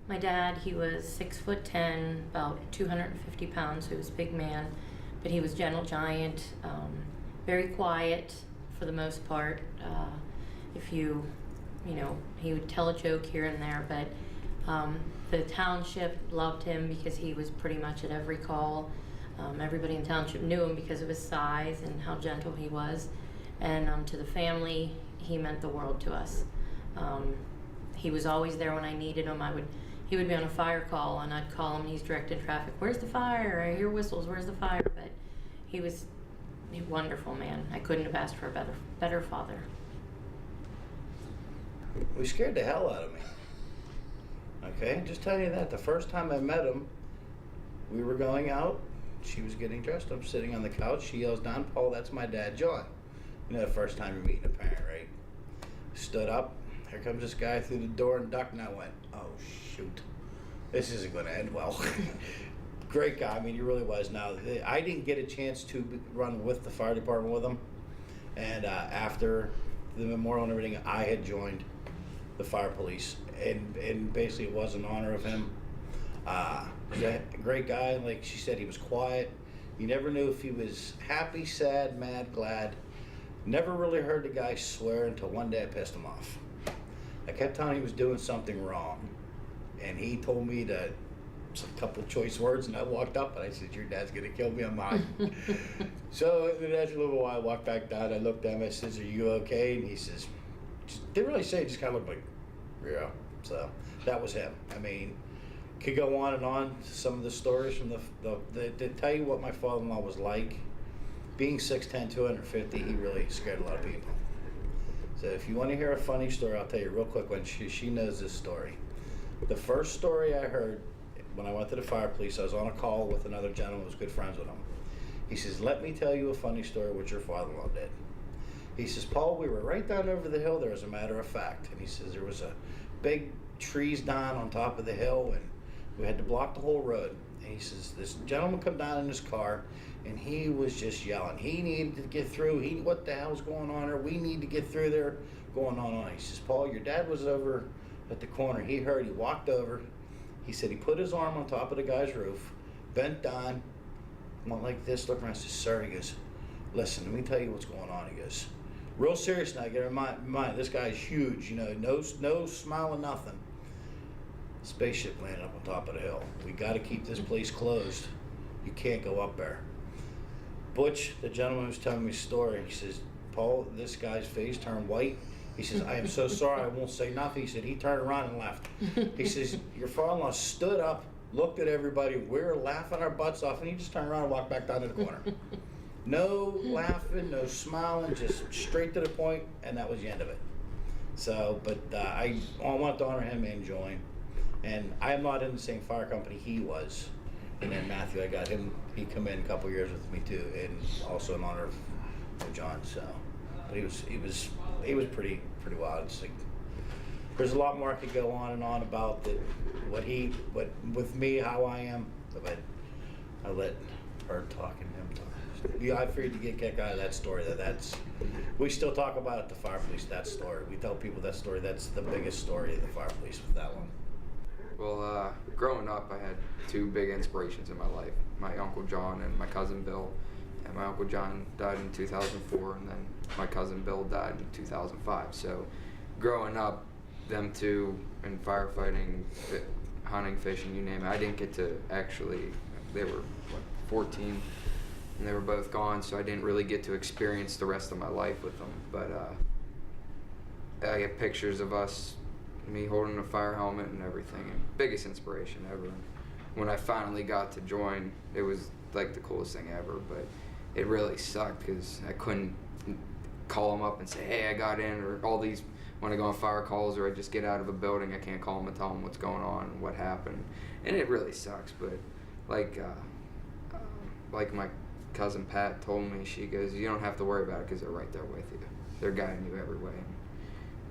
My dad, he was 6'10", about 250 pounds, so he was a big man, but he was gentle giant, very quiet for the most part. If you know, he would tell a joke here and there, but the township loved him because he was pretty much at every call. Everybody in the township knew him because of his size and how gentle he was. And to the family, he meant the world to us. He was always there when I needed him. He would be on a fire call, and I'd call him, and he's directing traffic. Where's the fire? I hear whistles. Where's the fire? But he was a wonderful man. I couldn't have asked for a better father. We scared the hell out of me. Okay, just telling you that. The first time I met him, we were going out. She was getting dressed. I'm sitting on the couch. She yells down, "Paul, that's my dad, John." You know, the first time you're meeting a parent, right? Stood up. Here comes this guy through the door and ducked, and I went, "Oh, shoot. This isn't going to end well." Great guy. I mean, he really was. Now, I didn't get a chance to run with the fire department with him. And after the memorial and everything, I had joined the fire police. And basically, it was in honor of him. He's a great guy. Like she said, he was quiet. You never knew if he was happy, sad, mad, glad. Never really heard the guy swear until one day I pissed him off. I kept telling him he was doing something wrong. And he told me a couple of choice words, and I walked up and I said, "Your dad's gonna kill me, I'm not." So after a little while, I walked back down, I looked at him, I says, "Are you okay?" And he says, didn't really say, just kind of looked like, yeah. So that was him. I mean, could go on and on, some of the stories from to tell you what my father-in-law was like. Being 6'10", 250, he really scared a lot of people. So if you want to hear a funny story, I'll tell you real quick when she knows this story. The first story I heard when I went to the fire police, I was on a call with another gentleman who was good friends with him. He says, "Let me tell you a funny story what your father-in-law did." He says, "Paul, we were right down over the hill there, as a matter of fact." And he says, there was a big trees down on top of the hill, and we had to block the whole road. And he says, this gentleman come down in his car, and he was just yelling. He needed to get through. What the hell's going on here? We need to get through there. Going on. He says, "Paul, your dad was over at the corner. He heard. He walked over." He said he put his arm on top of the guy's roof, bent down, went like this, looked around, and says, "Sir," he goes, "listen, let me tell you what's going on." He goes, real serious now, get in mind, this guy's huge, you know, no smiling, nothing. Spaceship landed up on top of the hill. We got to keep this place closed. You can't go up there. Butch, the gentleman who's telling me the story, he says, "Paul, this guy's face turned white." He says, "I am so sorry, I won't say nothing." He said, he turned around and left. He says, "Your father-in-law stood up, looked at everybody, we were laughing our butts off, and he just turned around and walked back down to the corner." No laughing, no smiling, just straight to the point, and that was the end of it. So, but I want to honor him and join. And I'm not in the same fire company he was. And then Matthew, I got him, he come in a couple years with me too, and also in honor of John. So, but he was pretty wild. It's like, there's a lot more I could go on and on about what with me, how I am, but I let her talk and him talk. Yeah, I figured to get kicked out of that story. We still talk about it at the fire police, that story. We tell people that story. That's the biggest story of the fire police with that one. Well, growing up, I had two big inspirations in my life. My Uncle John and my cousin Bill. And my Uncle John died in 2004, and then my cousin Bill died in 2005. So growing up, them two in firefighting, hunting, fishing, you name it, I didn't get to actually, they were 14, and they were both gone, so I didn't really get to experience the rest of my life with them. But I get pictures of us, me holding a fire helmet and everything, and biggest inspiration ever. When I finally got to join, it was like the coolest thing ever, but it really sucked because I couldn't call them up and say, "Hey, I got in," or all these, when I go on fire calls or I just get out of a building, I can't call them and tell them what's going on and what happened. And it really sucks, but like my cousin Pat told me, she goes, "You don't have to worry about it because they're right there with you. They're guiding you every way."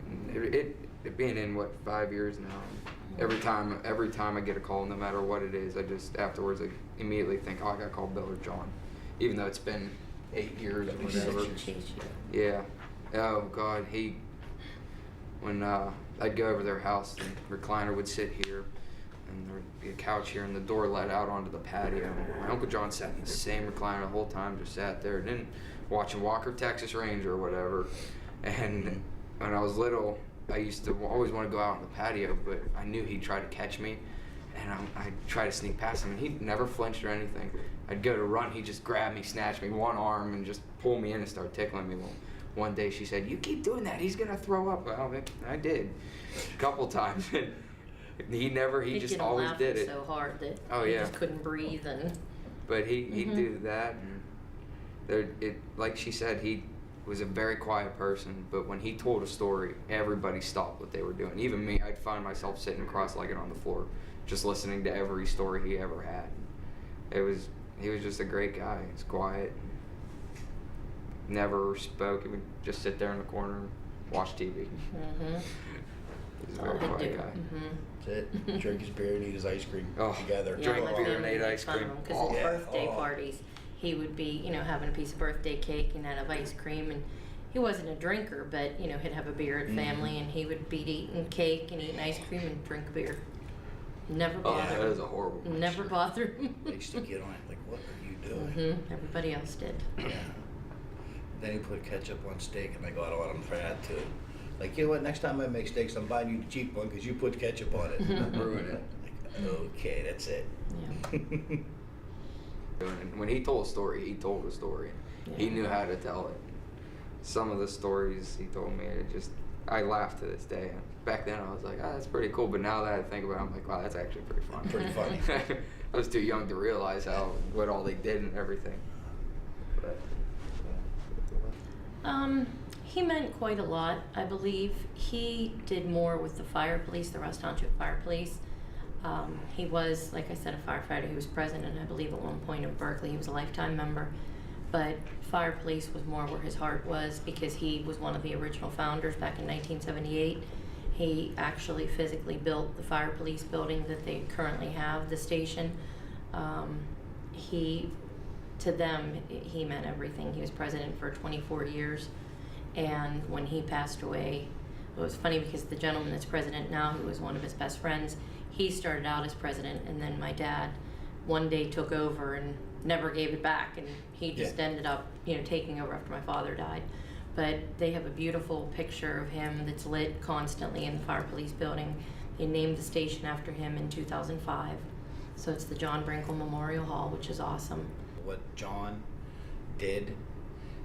And it being in, 5 years now, every time I get a call, no matter what it is, I just afterwards I immediately think, "Oh, I gotta call Bill or John," even though it's been 8 years or whatever. Yeah. Oh God, when I'd go over their house, the recliner would sit here, and there'd be a couch here, and the door led out onto the patio. My Uncle John sat in the same recliner the whole time, just sat there, didn't watching Walker, Texas Ranger or whatever. And when I was little, I used to always want to go out on the patio, but I knew he'd try to catch me, and I'd try to sneak past him, and he'd never flinched or anything. I'd go to run, he'd just grab me, snatch me one arm, and just pull me in and start tickling me. Well, one day she said, "You keep doing that, he's gonna throw up." Well, I did, a couple times. And he just always did it. So hard that Oh, he yeah. just couldn't breathe and. But he'd do that, and like she said, he was a very quiet person. But when he told a story, everybody stopped what they were doing. Even me, I'd find myself sitting cross-legged on the floor, just listening to every story he ever had. He was just a great guy. He's quiet, never spoke. He would just sit there in the corner and watch TV. He's a very quiet guy. That's it. Drink his beer and eat his ice cream together. Drink beer and eat ice cream. Because his birthday parties, he would be, having a piece of birthday cake and out of ice cream, and he wasn't a drinker, but he'd have a beer at family, and he would be eating cake and eating ice cream and drink beer. Never bothered him. That is a horrible. Never bothered him. They used to get on it like, what are you doing? Everybody else did. Yeah. Then he put ketchup on steak, and I go, I don't want him for that too. Like, you know what? Next time I make steaks, I'm buying you the cheap one because you put ketchup on it. Ruin it. Like, okay, that's it. Yeah. And when he told a story, he told a story. Yeah. He knew how to tell it. Some of the stories he told me, I laugh to this day. Back then, I was like, that's pretty cool. But now that I think about it, I'm like, wow, that's actually pretty funny. Pretty funny. I was too young to realize what all they did and everything. But, He meant quite a lot, I believe. He did more with the fire police, the Ross Township Fire Police. He was, like I said, a firefighter. He was president, I believe, at one point of Brenckle. He was a lifetime member. But fire police was more where his heart was because he was one of the original founders back in 1978. He actually physically built the fire police building that they currently have, the station. To them, he meant everything. He was president for 24 years. And when he passed away, it was funny because the gentleman that's president now, who was one of his best friends, he started out as president, and then my dad one day took over and never gave it back, and he just ended up, taking over after my father died. But they have a beautiful picture of him that's lit constantly in the fire police building. They named the station after him in 2005. So it's the John Brenckle Memorial Hall, which is awesome. What John did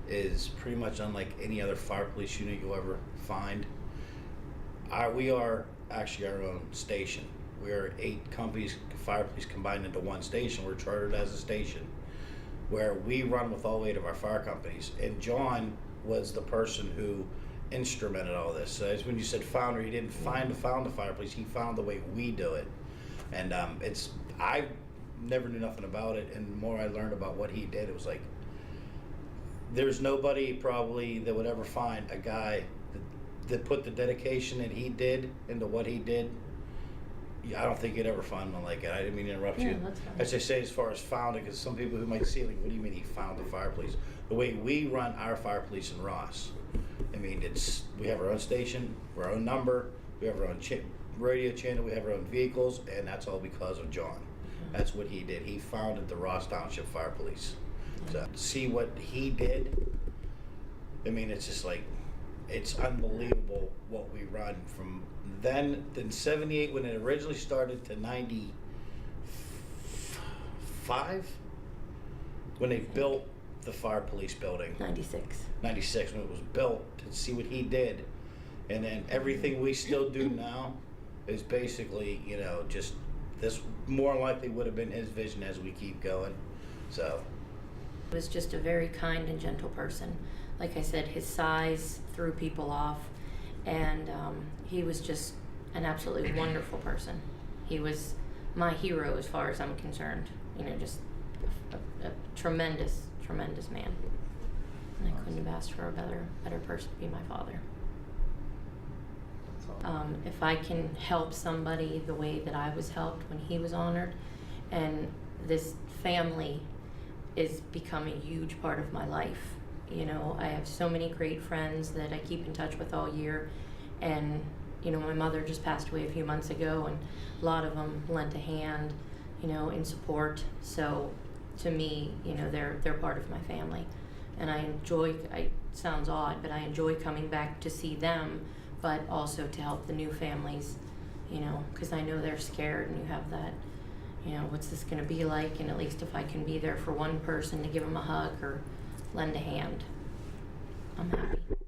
is pretty much unlike any other fire police unit you'll ever find. We are actually our own station. We are 8 companies, fire police combined into one station. We're chartered as a station where we run with all 8 of our fire companies. And John was the person who instrumented all this. So as when you said founder, he didn't found the fire police. He found the way we do it. And I never knew nothing about it. And the more I learned about what he did, it was like, there's nobody probably that would ever find a guy that put the dedication that he did into what he did. I don't think you'd ever find one like it. I didn't mean to interrupt you. That's fine. As I say, as far as founding, because some people who might see, like, what do you mean he found the fire police? The way we run our fire police in Ross, I mean, we have our own station, our own number, we have our own radio channel, we have our own vehicles, and that's all because of John. That's what he did. He founded the Ross Township Fire Police. So to see what he did, I mean, it's just like, it's unbelievable what we run from then 78 when it originally started to 95 when they built the fire police building. 96 when it was built, to see what he did. And then everything we still do now is basically, just this more likely would have been his vision as we keep going. So He was just a very kind and gentle person. Like I said, his size threw people off, and he was just an absolutely wonderful person. He was my hero as far as I'm concerned. Just a tremendous, tremendous man. And I couldn't have asked for a better person to be my father. If I can help somebody the way that I was helped when he was honored, and this family is become a huge part of my life. I have so many great friends that I keep in touch with all year, and you know, my mother just passed away a few months ago, and a lot of them lent a hand, you know, in support. So to me, you know, they're part of my family, and I enjoy. It sounds odd, but I enjoy coming back to see them, but also to help the new families, you know, because I know they're scared, and you have that, you know, what's this going to be like? And at least if I can be there for one person to give them a hug or lend a hand, I'm happy.